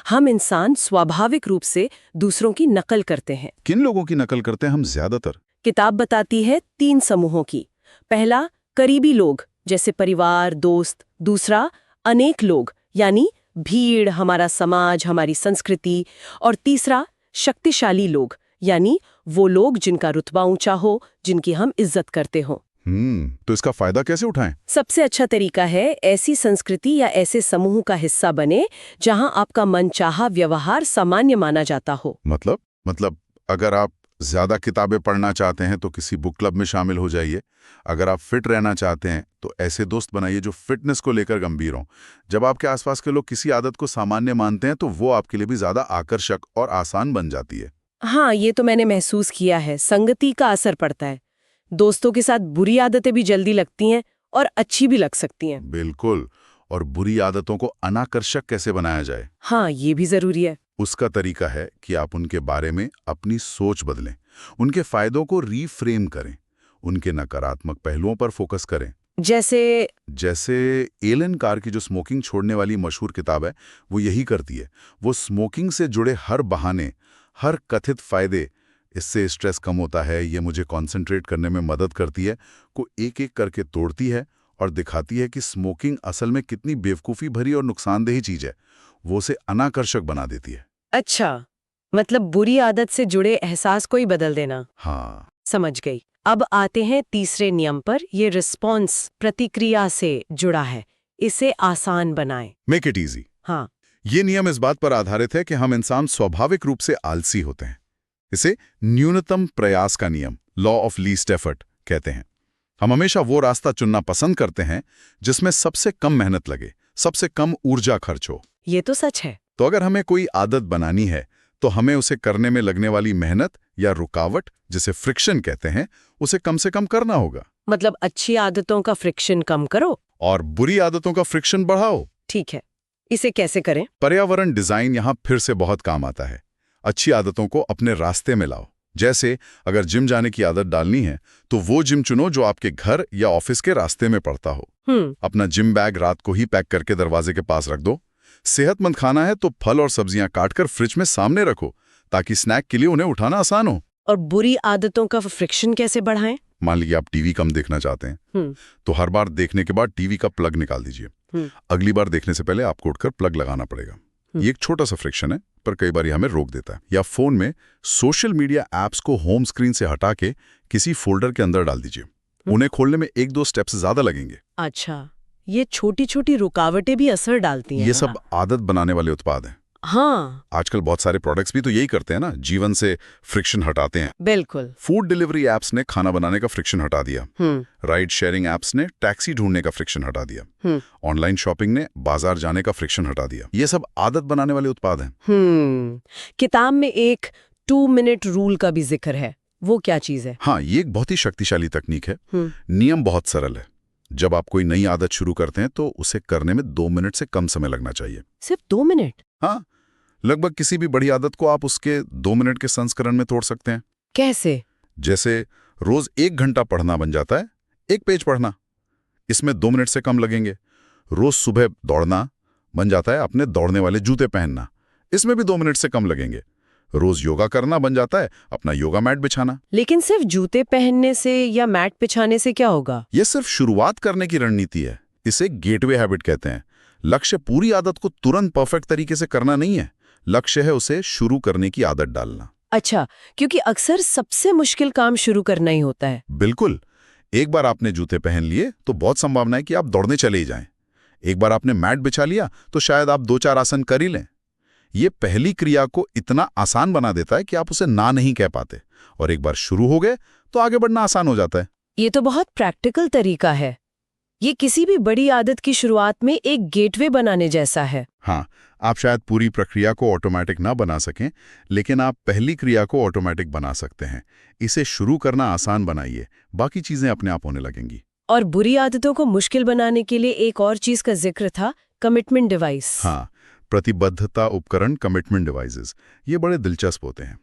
हम इंसान स्वाभाविक रूप से दूसरों की नकल करते हैं। किन लोगों की नकल करते हैं हम ज्यादातर? किताब बताती है 3 समूहों की। पहला, करीबी लोग जैसे परिवार, दोस्त। दूसरा, अनेक लोग यानी भीड़, हमारा समाज, हमारी संस्कृति। और तीसरा, शक्तिशाली लोग यानी वो लोग जिनका रुतबा ऊंचा हो, जिनकी हम इज्जत करते हो। तो इसका फायदा कैसे उठाएं? सबसे अच्छा तरीका है ऐसी संस्कृति या ऐसे समूह का हिस्सा बने जहां आपका मनचाहा व्यवहार सामान्य माना जाता हो। मतलब अगर आप ज्यादा किताबें पढ़ना चाहते हैं तो किसी बुक क्लब में शामिल हो जाइए। अगर आप फिट रहना चाहते हैं तो ऐसे दोस्त बनाइए जो फिटनेस को लेकर गंभीर हों। जब आपके आसपास के लोग किसी आदत को सामान्य मानते हैं तो वो आपके लिए भी ज्यादा आकर्षक और आसान बन जाती है। हाँ, ये तो मैंने महसूस किया है। संगति का असर पड़ता है। दोस्तों के साथ बुरी आदतें भी जल्दी लगती हैं और अच्छी भी लग सकती हैं। बिल्कुल। और बुरी आदतों को अनाकर्षक कैसे बनाया जाए? हाँ, ये भी जरूरी है। उसका तरीका है कि आप उनके बारे में अपनी सोच बदलें, उनके फायदों को रीफ्रेम करें, उनके नकारात्मक पहलुओं पर फोकस करें। जैसे एलन कार की जो स्मोकिंग छोड़ने वाली मशहूर किताब है, वो यही करती है। वो स्मोकिंग से जुड़े हर बहाने, हर कथित फायदे, इससे स्ट्रेस कम होता है, ये मुझे कंसंट्रेट करने में मदद करती है, को एक-एक करके तोड़ती है और दिखाती है कि स्मोकिंग असल में कितनी बेवकूफ़ी भरी और नुकसानदेह चीज़ है। वो उसे अनाकर्षक बना देती है। अच्छा, मतलब बुरी आदत से जुड़े एहसास को ही बदल देना। हाँ, समझ गई। अब आते हैं तीसरे नियम पर। ये रिस्पॉन्स, प्रतिक्रिया से जुड़ा है। इसे आसान बनाएं। Make it easy. हाँ। ये नियम इस बात पर आधारित है कि हम इंसान स्वाभाविक रूप से आलसी होते हैं। इसे न्यूनतम प्रयास का नियम, लॉ ऑफ लीस्ट एफर्ट कहते हैं। हम हमेशा वो रास्ता चुनना पसंद करते हैं जिसमें सबसे कम मेहनत लगे, सबसे कम ऊर्जा खर्च हो। ये तो सच है। तो अगर हमें कोई आदत बनानी है तो हमें उसे करने में लगने वाली मेहनत या रुकावट, जिसे फ्रिक्शन कहते हैं, उसे कम से कम करना होगा। मतलब अच्छी आदतों का फ्रिक्शन कम करो और बुरी आदतों का फ्रिक्शन बढ़ाओ। ठीक है। इसे कैसे करें? पर्यावरण डिजाइन यहां फिर से बहुत काम आता है। अच्छी आदतों को अपने रास्ते में लाओ। जैसे अगर जिम जाने की आदत डालनी है तो वो जिम चुनो जो आपके घर या ऑफिस के रास्ते में पड़ता हो। अपना जिम बैग रात को ही पैक करके दरवाजे के पास रख दो। सेहतमंद खाना है तो फल और सब्जियां काटकर फ्रिज में सामने रखो ताकि स्नैक के लिए उन्हें उठाना आसान हो। और बुरी आदतों का फ्रिक्शन कैसे बढ़ाएं? मान लीजिए आप टीवी कम देखना चाहते हैं तो हर बार देखने के बाद टीवी का प्लग निकाल दीजिए। अगली बार देखने से पहले आपको उठकर प्लग लगाना पड़ेगा। ये एक छोटा सा फ्रिक्शन है पर कई बार हमें रोक देता है। या फोन में सोशल मीडिया एप्स को होम स्क्रीन से हटा के किसी फोल्डर के अंदर डाल दीजिए। उन्हें खोलने में 1-2 स्टेप्स ज्यादा लगेंगे। अच्छा, ये छोटी छोटी रुकावटें भी असर डालती हैं। ये सब आदत बनाने वाले उत्पाद हैं। हाँ आजकल बहुत सारे प्रोडक्ट्स भी तो यही करते हैं ना, जीवन से फ्रिक्शन हटाते हैं। बिल्कुल। फूड डिलीवरी एप्स ने खाना बनाने का फ्रिक्शन हटा दिया, राइड शेयरिंग एप्स ने टैक्सी ढूंढने का फ्रिक्शन हटा दिया, ऑनलाइन शॉपिंग ने बाजार जाने का फ्रिक्शन हटा दिया। ये सब आदत बनाने वाले उत्पाद हैं। किताब में एक 2 मिनट रूल का भी जिक्र है, वो क्या चीज है? हाँ, ये एक बहुत ही शक्तिशाली तकनीक है। नियम बहुत सरल है। जब आप कोई नई आदत शुरू करते हैं तो उसे करने में 2 मिनट से कम समय लगना चाहिए। सिर्फ 2 मिनट? हाँ, लगभग किसी भी बड़ी आदत को आप उसके 2 मिनट के संस्करण में तोड़ सकते हैं। कैसे? जैसे रोज 1 घंटा पढ़ना बन जाता है 1 पेज पढ़ना, इसमें 2 मिनट से कम लगेंगे। रोज सुबह दौड़ना बन जाता है अपने दौड़ने वाले जूते पहनना, इसमें भी 2 मिनट से कम लगेंगे। रोज योगा करना बन जाता है अपना योगा मैट बिछाना। लेकिन सिर्फ जूते पहनने से या मैट बिछाने से क्या होगा? यह सिर्फ शुरुआत करने की रणनीति है। इसे गेटवे हैबिट कहते हैं। लक्ष्य पूरी आदत को तुरंत परफेक्ट तरीके से करना नहीं है, लक्ष्य है उसे शुरू करने की आदत डालना। अच्छा, क्योंकि अक्सर सबसे मुश्किल काम शुरू करना ही होता है। बिल्कुल। एक बार आपने जूते पहन लिए तो बहुत संभावना है कि आप दौड़ने चले ही जाएं। एक बार आपने मैट बिछा लिया तो शायद आप 2-4 आसन कर ही लें। ये पहली क्रिया को इतना आसान बना देता है कि आप उसे ना नहीं कह पाते, और एक बार शुरू हो गए तो आगे बढ़ना आसान हो जाता है। ये तो बहुत प्रैक्टिकल तरीका है। ये किसी भी बड़ी आदत की शुरुआत में एक गेटवे बनाने जैसा है। हाँ, आप शायद पूरी प्रक्रिया को ऑटोमेटिक ना बना सकें, लेकिन आप पहली क्रिया को ऑटोमेटिक बना सकते हैं। इसे शुरू करना आसान बनाइए, बाकी चीजें अपने आप होने लगेंगी। और बुरी आदतों को मुश्किल बनाने के लिए एक और चीज का जिक्र था, कमिटमेंट डिवाइस। हाँ, प्रतिबद्धता उपकरण, कमिटमेंट डिवाइसेस, ये बड़े दिलचस्प होते हैं।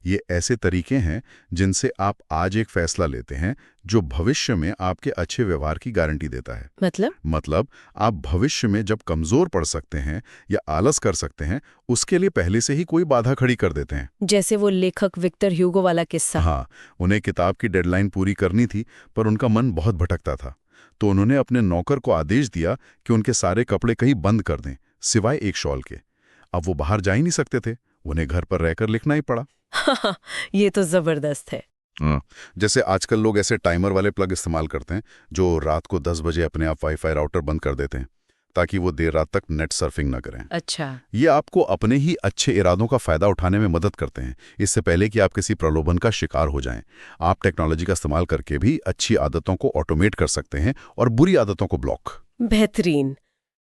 ये ऐसे तरीके हैं जिनसे आप आज एक फैसला लेते हैं जो भविष्य में आपके अच्छे व्यवहार की गारंटी देता है। मतलब आप भविष्य में जब कमजोर पड़ सकते हैं या आलस कर सकते हैं, उसके लिए पहले से ही कोई बाधा खड़ी कर देते हैं। जैसे वो लेखक विक्टर ह्यूगो वाला किस्सा। हाँ, उन्हें किताब की डेडलाइन पूरी करनी थी, पर उनका मन बहुत भटकता था, तो उन्होंने अपने नौकर को आदेश दिया कि उनके सारे कपड़े कहीं बंद कर दें, सिवाय एक शॉल के। अब वो बाहर जा ही नहीं सकते थे, उन्हें घर पर रहकर लिखना ही पड़ा। ये तो जबरदस्त है। जैसे आजकल लोग ऐसे टाइमर वाले प्लग इस्तेमाल करते हैं जो रात को 10 बजे अपने आप वाईफाई राउटर बंद कर देते हैं ताकि वो देर रात तक नेट सर्फिंग ना करें। अच्छा। ये आपको अपने ही अच्छे इरादों का फायदा उठाने में मदद करते हैं, इससे पहले कि आप किसी प्रलोभन का शिकार हो जाएं। आप टेक्नोलॉजी का इस्तेमाल करके भी अच्छी आदतों को ऑटोमेट कर सकते हैं और बुरी आदतों को ब्लॉक। बेहतरीन।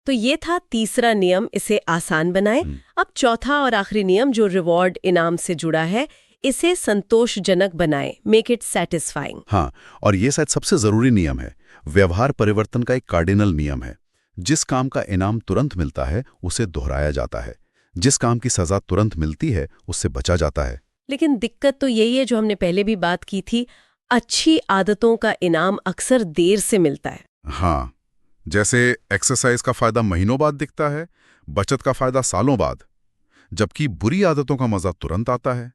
तो ये था तीसरा नियम, इसे आसान बनाए। अब चौथा और आखिरी नियम जो रिवॉर्ड इनाम से जुड़ा है, इसे संतोषजनक बनाए, मेक इट सैटिस्फाइंग। हाँ, और ये शायद सबसे जरूरी नियम है। व्यवहार परिवर्तन का एक कार्डिनल नियम है। जिस काम का इनाम तुरंत मिलता है उसे दोहराया जाता है, जिस काम की सजा तुरंत मिलती है उससे बचा जाता है। लेकिन दिक्कत तो यही है जो हमने पहले भी बात की थी, अच्छी आदतों का इनाम अक्सर देर से मिलता है। हाँ, जैसे एक्सरसाइज का फायदा महीनों बाद दिखता है, बचत का फायदा सालों बाद, जबकि बुरी आदतों का मजा तुरंत आता है।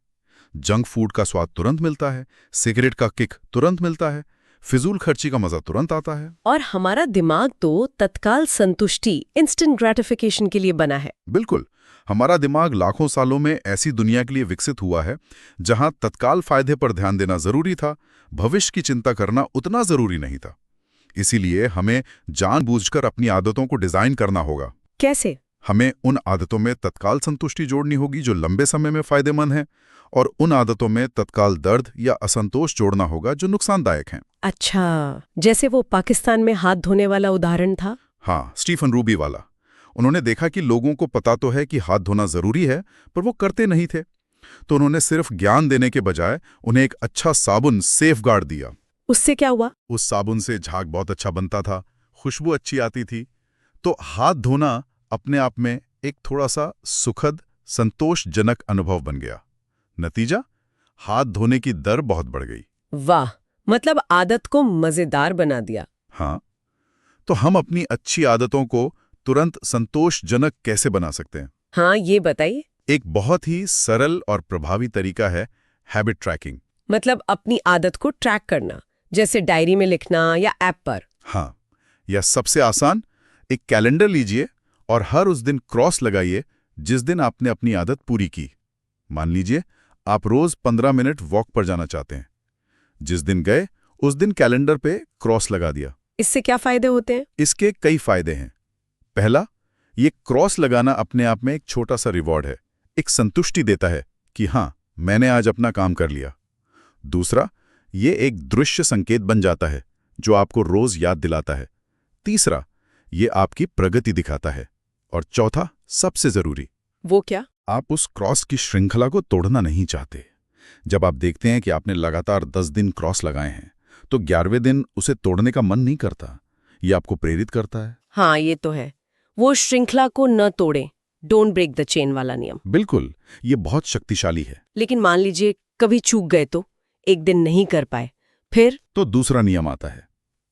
जंक फूड का स्वाद तुरंत मिलता है, सिगरेट का किक तुरंत मिलता है, फिजूल खर्ची का मजा तुरंत आता है। और हमारा दिमाग तो तत्काल संतुष्टि, इंस्टेंट ग्रेटिफिकेशन के लिए बना है। बिल्कुल, हमारा दिमाग लाखों सालों में ऐसी दुनिया के लिए विकसित हुआ है जहां तत्काल फायदे पर ध्यान देना जरूरी था, भविष्य की चिंता करना उतना जरूरी नहीं था। इसीलिए हमें जानबूझकर अपनी आदतों को डिजाइन करना होगा। कैसे? हमें उन आदतों में तत्काल संतुष्टि जोड़नी होगी जो लंबे समय में फायदेमंद हैं, और उन आदतों में तत्काल दर्द या असंतोष जोड़ना होगा जो नुकसानदायक हैं। अच्छा, जैसे वो पाकिस्तान में हाथ धोने वाला उदाहरण था। हाँ, स्टीफन रूबी वाला। उन्होंने देखा कि लोगों को पता तो है कि हाथ धोना जरूरी है, पर वो करते नहीं थे, तो उन्होंने सिर्फ ज्ञान देने के बजाय उन्हें एक अच्छा साबुन सेफगार्ड दिया। उससे क्या हुआ? उस साबुन से झाग बहुत अच्छा बनता था, खुशबू अच्छी आती थी, तो हाथ धोना अपने आप में एक थोड़ा सा सुखद, संतोषजनक अनुभव बन गया। नतीजा, हाथ धोने की दर बहुत बढ़ गई। वाह, मतलब आदत को मजेदार बना दिया। हाँ, तो हम अपनी अच्छी आदतों को तुरंत संतोषजनक कैसे बना सकते हैं? हाँ, ये बताइए। एक बहुत ही सरल और प्रभावी तरीका है हैबिट ट्रैकिंग। मतलब अपनी आदत को ट्रैक करना, जैसे डायरी में लिखना या ऐप पर। हाँ, या सबसे आसान, एक कैलेंडर लीजिए और हर उस दिन क्रॉस लगाइए जिस दिन आपने अपनी आदत पूरी की। मान लीजिए आप रोज 15 मिनट वॉक पर जाना चाहते हैं। जिस दिन गए उस दिन कैलेंडर पे क्रॉस लगा दिया। इससे क्या फायदे होते हैं? इसके कई फायदे हैं। पहला, ये क्रॉस लगाना अपने आप में एक छोटा सा रिवॉर्ड है, एक संतुष्टि देता है कि हाँ, मैंने आज अपना काम कर लिया। दूसरा, ये एक दृश्य संकेत बन जाता है जो आपको रोज याद दिलाता है। तीसरा, ये आपकी प्रगति दिखाता है। और चौथा, सबसे जरूरी, वो क्या? आप उस क्रॉस की श्रृंखला को तोड़ना नहीं चाहते। जब आप देखते हैं कि आपने लगातार 10 दिन क्रॉस लगाए हैं, तो 11वें दिन उसे तोड़ने का मन नहीं करता। ये आपको प्रेरित करता है। हाँ, ये तो है। वो श्रृंखला को न तोड़ें, डोंट ब्रेक द चेन वाला नियम। बिल्कुल, ये बहुत शक्तिशाली है। लेकिन मान लीजिए कभी चूक गए तो, एक दिन नहीं कर पाए, फिर? तो दूसरा नियम आता है,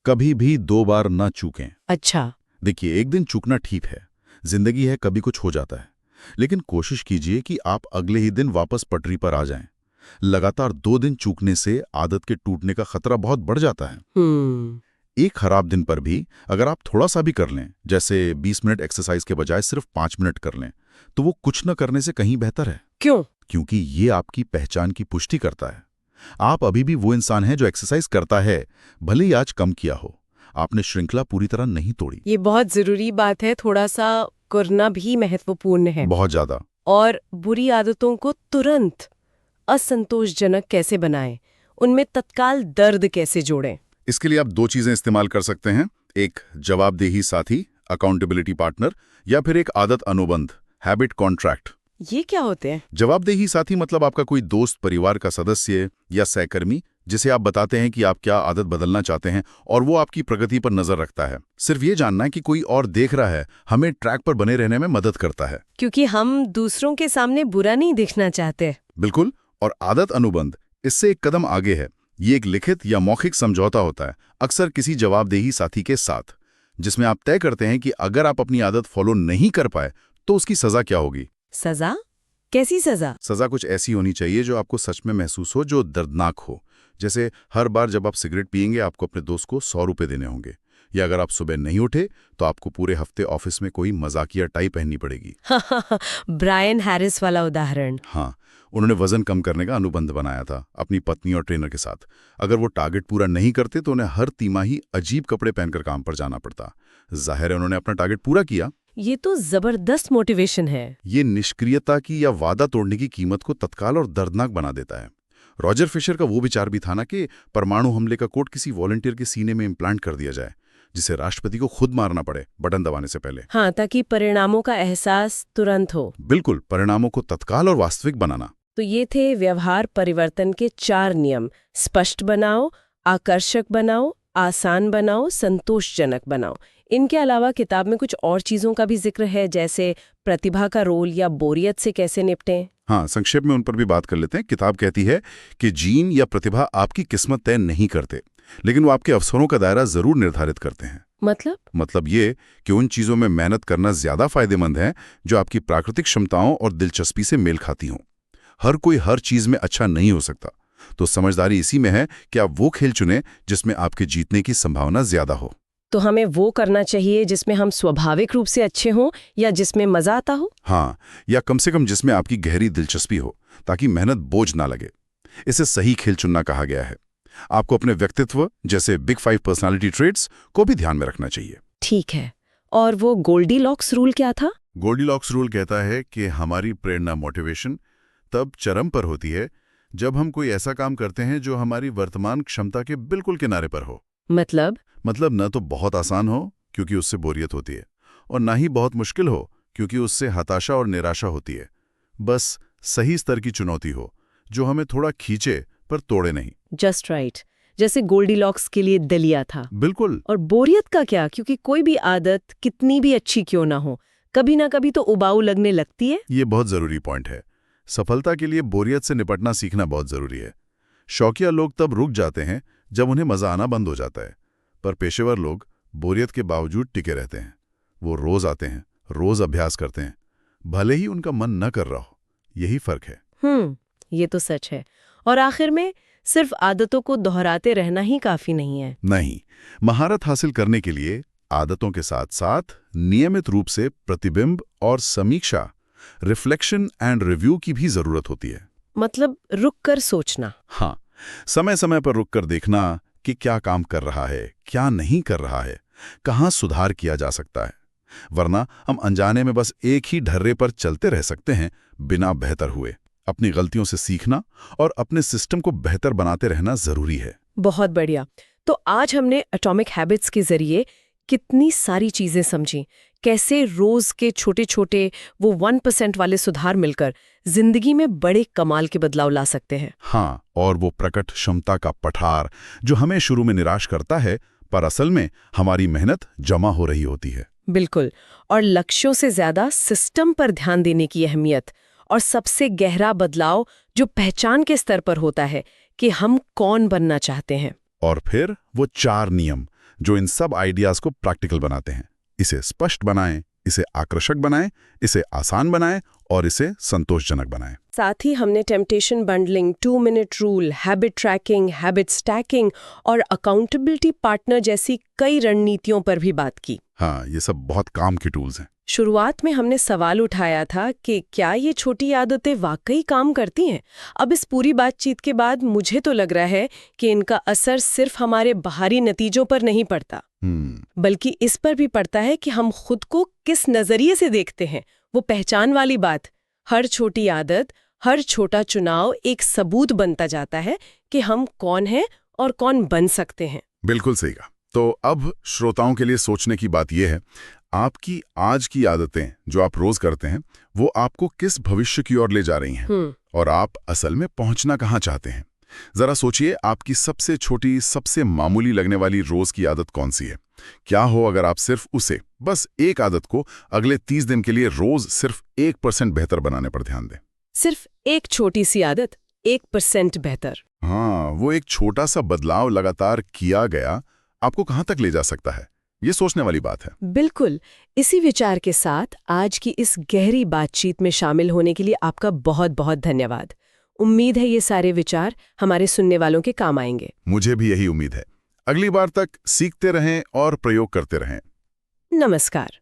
कभी भी 2 बार न चूकें। अच्छा। देखिए, एक दिन चूकना ठीक है, जिंदगी है, कभी कुछ हो जाता है। लेकिन कोशिश कीजिए कि आप अगले ही दिन वापस पटरी पर आ जाएं। लगातार 2 दिन चूकने से आदत के टूटने का खतरा बहुत बढ़ जाता है। एक खराब दिन पर भी अगर आप थोड़ा सा भी कर लें, जैसे 20 मिनट एक्सरसाइज के बजाय सिर्फ 5 मिनट कर लें, तो वो कुछ न करने से कहीं बेहतर है। क्यों? क्योंकि ये आपकी पहचान की पुष्टि करता है। आप अभी भी वो इंसान हैं जो एक्सरसाइज करता है, भले ही आज कम किया हो। आपने श्रृंखला पूरी तरह नहीं तोड़ी। ये बहुत जरूरी बात है, थोड़ा सा करना भी महत्वपूर्ण है। बहुत ज्यादा। और बुरी आदतों को तुरंत असंतोषजनक कैसे बनाएं, उनमें तत्काल दर्द कैसे जोड़ें? इसके लिए आप 2 चीजें इस्तेमाल कर सकते हैं, एक जवाबदेही साथी, अकाउंटेबिलिटी पार्टनर, या फिर एक आदत अनुबंध, हैबिट कॉन्ट्रैक्ट। ये क्या होते हैं? जवाबदेही साथी मतलब आपका कोई दोस्त, परिवार का सदस्य या सहकर्मी, जिसे आप बताते हैं कि आप क्या आदत बदलना चाहते हैं और वो आपकी प्रगति पर नजर रखता है। सिर्फ ये जानना है कि कोई और देख रहा है, हमें ट्रैक पर बने रहने में मदद करता है। क्योंकि हम दूसरों के सामने बुरा नहीं दिखना चाहते। बिल्कुल। और आदत अनुबंध इससे एक कदम आगे है। ये एक लिखित या मौखिक समझौता होता है, अक्सर किसी जवाबदेही साथी के साथ, जिसमें आप तय करते हैं कि अगर आप अपनी आदत फॉलो नहीं कर पाए तो उसकी सजा क्या होगी। सजा? कैसी सजा? सजा कुछ ऐसी होनी चाहिए जो आपको सच में महसूस हो, जो दर्दनाक हो। जैसे हर बार जब आप सिगरेट पिएंगे आपको अपने दोस्त को 100 रुपये देने होंगे, या अगर आप सुबह नहीं उठे तो आपको पूरे हफ्ते ऑफिस में कोई मजाकिया टाई पहननी पड़ेगी। ब्रायन हैरिस वाला उदाहरण। हाँ, उन्होंने वजन कम करने का अनुबंध बनाया था अपनी पत्नी और ट्रेनर के साथ। अगर वो टारगेट पूरा नहीं करते तो उन्हें हर तिमाही अजीब कपड़े पहनकर काम पर जाना पड़ता। जाहिर है उन्होंने अपना टारगेट पूरा किया। ये तो जबरदस्त मोटिवेशन है। ये निष्क्रियता की या वादा तोड़ने की कीमत को तत्काल और दर्दनाक बना देता है। रॉजर फिशर का वो विचार भी था ना कि परमाणु हमले का कोड किसी वॉलंटियर के सीने में इम्प्लांट कर दिया जाए, जिसे राष्ट्रपति को खुद मारना पड़े बटन दबाने से पहले। हाँ, ताकि परिणामों का एहसास तुरंत हो। बिल्कुल, परिणामों को तत्काल और वास्तविक बनाना। तो ये थे व्यवहार परिवर्तन के 4 नियम। स्पष्ट बनाओ, आकर्षक बनाओ, आसान बनाओ, संतोषजनक बनाओ। इनके अलावा किताब में कुछ और चीजों का भी जिक्र है, जैसे प्रतिभा का रोल या बोरियत से कैसे निपटें। हाँ, संक्षेप में उन पर भी बात कर लेते हैं। किताब कहती है कि जीन या प्रतिभा आपकी किस्मत तय नहीं करते, लेकिन वो आपके अवसरों का दायरा जरूर निर्धारित करते हैं। मतलब ये कि उन चीजों में मेहनत करना ज्यादा फायदेमंद है जो आपकी प्राकृतिक क्षमताओं और दिलचस्पी से मेल खाती हों। हर कोई हर चीज में अच्छा नहीं हो सकता, तो समझदारी इसी में है कि आप वो खेल चुनें जिसमें आपके जीतने की संभावना ज्यादा हो। तो हमें वो करना चाहिए जिसमें हम स्वाभाविक रूप से अच्छे हों, या जिसमें मजा आता हो। हाँ, या कम से कम जिसमें आपकी गहरी दिलचस्पी हो, ताकि मेहनत बोझ ना लगे। इसे सही खेल चुनना कहा गया है। आपको अपने व्यक्तित्व जैसे बिग 5 पर्सनालिटी ट्रेट्स को भी ध्यान में रखना चाहिए। ठीक है। और वो गोल्डीलॉक्स रूल क्या था? गोल्डीलॉक्स रूल कहता है कि हमारी प्रेरणा, मोटिवेशन, तब चरम पर होती है जब हम कोई ऐसा काम करते हैं जो हमारी वर्तमान क्षमता के बिल्कुल किनारे पर हो। मतलब न तो बहुत आसान हो क्योंकि उससे बोरियत होती है, और ना ही बहुत मुश्किल हो क्योंकि उससे हताशा और निराशा होती है। बस सही स्तर की चुनौती हो जो हमें थोड़ा खींचे पर तोड़े नहीं। Just right. जैसे गोल्डीलॉक्स के लिए दलिया था। बिल्कुल। और बोरियत का क्या? क्योंकि कोई भी आदत कितनी भी अच्छी क्यों ना हो, कभी ना कभी तो उबाऊ लगने लगती है। ये बहुत जरूरी पॉइंट है। सफलता के लिए बोरियत से निपटना सीखना बहुत जरूरी है। शौकिया लोग तब रुक जाते हैं जब उन्हें मजा आना बंद हो जाता है, पर पेशेवर लोग बोरियत के बावजूद टिके रहते हैं। वो रोज आते हैं, रोज अभ्यास करते हैं, भले ही उनका मन न कर रहा हो। यही फर्क है। ये तो सच है। और आखिर में सिर्फ आदतों को दोहराते रहना ही काफी नहीं है। नहीं, महारत हासिल करने के लिए आदतों के साथ साथ नियमित रूप से प्रतिबिंब और समीक्षा, रिफ्लेक्शन एंड रिव्यू की भी जरूरत होती है। मतलब रुक कर सोचना। हाँ, समय समय पर रुक कर देखना कि क्या काम कर रहा है, क्या नहीं कर रहा है, कहाँ सुधार किया जा सकता है। वरना हम अनजाने में बस एक ही ढर्रे पर चलते रह सकते हैं बिना बेहतर हुए। अपनी गलतियों से सीखना और अपने सिस्टम को बेहतर बनाते रहना जरूरी है। बहुत बढ़िया। तो आज हमने एटॉमिक हैबिट्स के जरिए कितनी सारी चीजें समझी, कैसे रोज के छोटे छोटे वो 1% वाले सुधार मिलकर जिंदगी में बड़े कमाल के बदलाव ला सकते हैं। हाँ, और वो प्रकट क्षमता का पठार जो हमें शुरू में निराश करता है, पर असल में हमारी मेहनत जमा हो रही होती है। बिल्कुल। और लक्ष्यों से ज्यादा सिस्टम पर ध्यान देने की अहमियत, और सबसे गहरा बदलाव जो पहचान के स्तर पर होता है कि हम कौन बनना चाहते हैं। और फिर वो 4 नियम जो इन सब आइडियाज को प्रैक्टिकल बनाते हैं। इसे स्पष्ट बनाएं, इसे आकर्षक बनाएं, इसे आसान बनाएं और इसे संतोषजनक बनाएं। साथ ही हमने temptation bundling, 2 minute rule, habit tracking, habit stacking और अकाउंटेबिलिटी पार्टनर जैसी कई रणनीतियों पर भी बात की। हाँ, ये सब बहुत काम की टूल्स हैं। शुरुआत में हमने सवाल उठाया था कि क्या ये छोटी आदतें वाकई काम करती हैं। अब इस पूरी बातचीत के बाद मुझे तो लग रहा है कि इनका असर सिर्फ हमारे बाहरी नतीजों पर नहीं पड़ता, बल्कि इस पर भी पड़ता है कि हम खुद को किस नजरिए से देखते हैं। वो पहचान वाली बात, हर छोटी आदत, हर छोटा चुनाव एक सबूत बनता जाता है कि हम कौन हैं और कौन बन सकते हैं। बिल्कुल सही कहा। तो अब श्रोताओं के लिए सोचने की बात यह है, आपकी आज की आदतें जो आप रोज करते हैं वो आपको किस भविष्य की ओर ले जा रही हैं और आप असल में पहुंचना कहां चाहते हैं। जरा सोचिए, आपकी सबसे छोटी, सबसे मामूली लगने वाली रोज की आदत कौन सी है। क्या हो अगर आप सिर्फ उसे, बस एक आदत को अगले 30 दिन के लिए रोज सिर्फ 1% बेहतर बनाने पर ध्यान दें। सिर्फ एक छोटी सी आदत 1% बेहतर। हाँ, वो एक छोटा सा बदलाव लगातार किया गया आपको कहां तक ले जा सकता है, ये सोचने वाली बात है। बिल्कुल। इसी विचार के साथ आज की इस गहरी बातचीत में शामिल होने के लिए आपका बहुत बहुत धन्यवाद। उम्मीद है ये सारे विचार हमारे सुनने वालों के काम आएंगे। मुझे भी यही उम्मीद है। अगली बार तक सीखते रहें और प्रयोग करते रहें। नमस्कार।